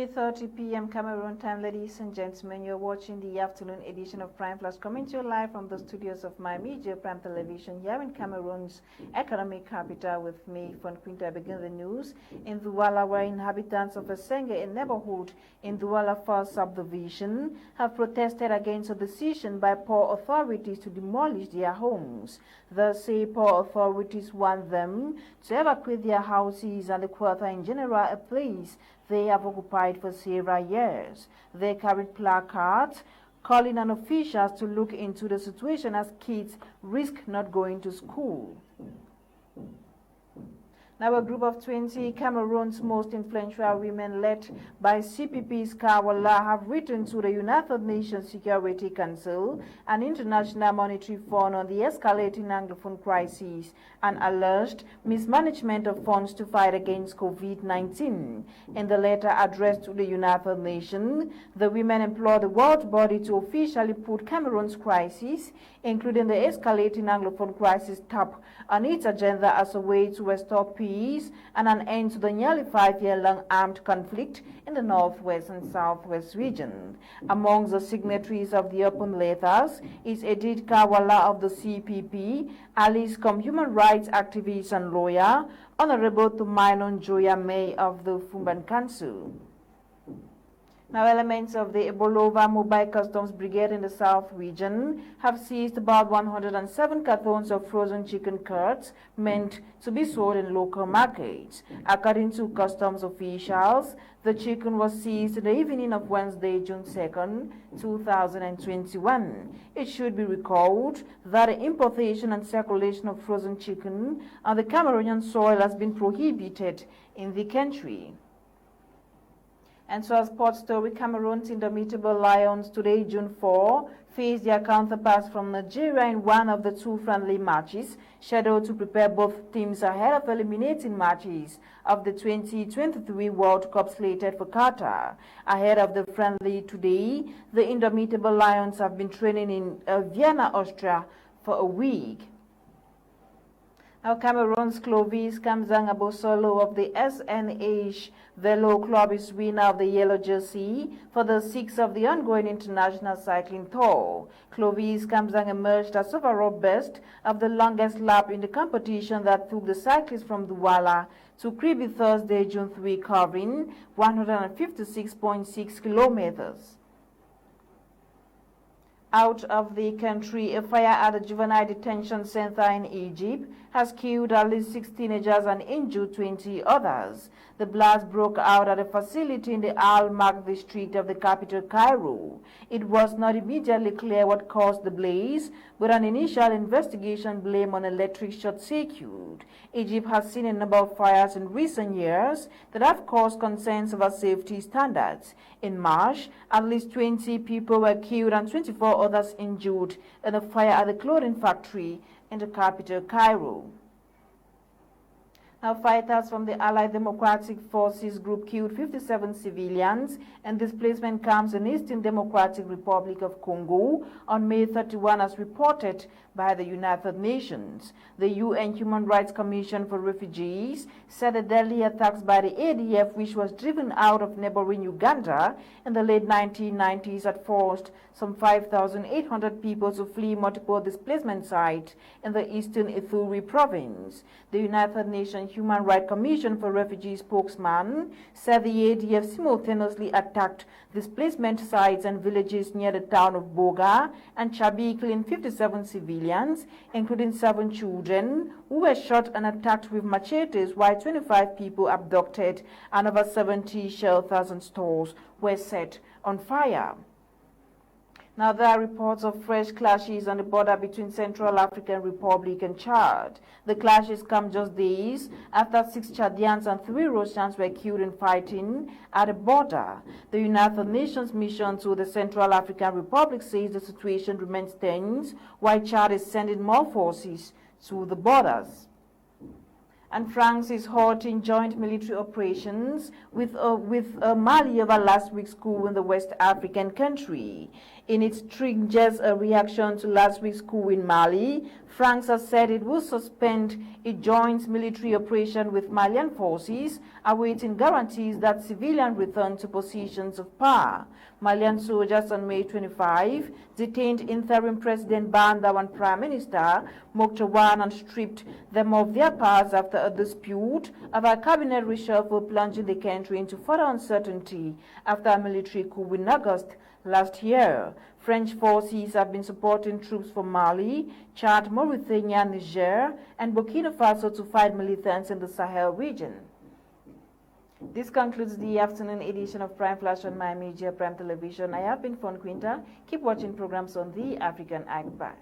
3:30 p.m. Cameroon time, ladies and gentlemen. You're watching the afternoon edition of Prime Plus, coming to you live from the studios of my media, Prime Television, here in Cameroon's economic capital. With me, FON QUINTA. I begin the news in Douala, where inhabitants of Esenge, a neighborhood in Douala First Subdivision, have protested against a decision by poor authorities to demolish their homes. They say poor authorities want them to evacuate their houses and the quarter in general, a place they have occupied for several years. They carried placards calling on officials to look into the situation as kids risk not going to school. Now, a group of 20 Cameroon's most influential women, led by CPP's Kawala, have written to the United Nations Security Council and International Monetary Fund on the escalating Anglophone crisis and alleged mismanagement of funds to fight against COVID-19. In the letter addressed to the United Nations, the women implore the world body to officially put Cameroon's crisis, including the escalating Anglophone crisis, top on its agenda as a way to restore peace and an end to the nearly 5-year-long armed conflict in the northwest and southwest region. Among the signatories of the open letters is Edith Kawala of the CPP, Alice Com, human rights activist and lawyer, Honorable Tumainon Joya May of the Fumban Council. Now, elements of the Ebolova Mobile Customs Brigade in the South region have seized about 107 cartons of frozen chicken cuts meant to be sold in local markets. According to customs officials, the chicken was seized in the evening of Wednesday, June 2nd, 2021. It should be recalled that the importation and circulation of frozen chicken on the Cameroonian soil has been prohibited in the country. And so, a sports story, Cameroon's indomitable Lions today, June 4, face their counterparts from Nigeria in one of the two friendly matches, scheduled to prepare both teams ahead of eliminating matches of the 2023 World Cup slated for Qatar. Ahead of the friendly today, the indomitable Lions have been training in Vienna, Austria for a week. Now, Cameroon's Clovis Kamzang Abosolo of the SNH Velo Club is winner of the yellow jersey for the 6th of the ongoing international cycling tour. Clovis Kamzang emerged as overall best of the longest lap in the competition that took the cyclists from Douala to Kribi Thursday, June 3, covering 156.6 kilometers. Out of the country, a fire at a juvenile detention center in Egypt has killed at least 6 teenagers and injured 20 others. The blast broke out at a facility in the Al-Mak district of the capital, Cairo. It was not immediately clear what caused the blaze, but an initial investigation blamed on electric short circuit. Egypt has seen a number of fires in recent years that have caused concerns over safety standards. In March, at least 20 people were killed and 24 others injured in a fire at a clothing factory in the capital, Cairo. Now, fighters from the Allied Democratic Forces group killed 57 civilians in displacement camps in Eastern Democratic Republic of Congo on May 31, as reported by the United Nations. The UN Human Rights Commission for Refugees said the deadly attacks by the ADF, which was driven out of neighboring Uganda in the late 1990s, had forced some 5,800 people to flee multiple displacement sites in the eastern Ituri province. The United Nations Human Rights Commission for Refugees spokesman said the ADF simultaneously attacked displacement sites and villages near the town of Boga and Chabi, killing 57 civilians, including 7 children, who were shot and attacked with machetes, while 25 people abducted and over 70 shelters and stores were set on fire. Now, there are reports of fresh clashes on the border between Central African Republic and Chad. The clashes come just days after 6 Chadians and 3 Russians were killed in fighting at the border. The United Nations mission to the Central African Republic says the situation remains tense, while Chad is sending more forces to the borders. And France is halting joint military operations with Mali over last week's coup in the West African country. In its stringent reaction to last week's coup in Mali, France has said it will suspend a joint military operation with Malian forces, awaiting guarantees that civilians return to positions of power. Malian soldiers on May 25 detained interim President Banda and Prime Minister Mokhtar and stripped them of their powers after a dispute over cabinet reshuffle, plunging the country into further uncertainty after a military coup in August last year. French forces have been supporting troops from Mali, Chad, Mauritania, Niger, and Burkina Faso to fight militants in the Sahel region. This concludes the afternoon edition of Prime Flash on My Media Prime Television. I have been FON QUINTA. Keep watching programs on the African Eye. Bye.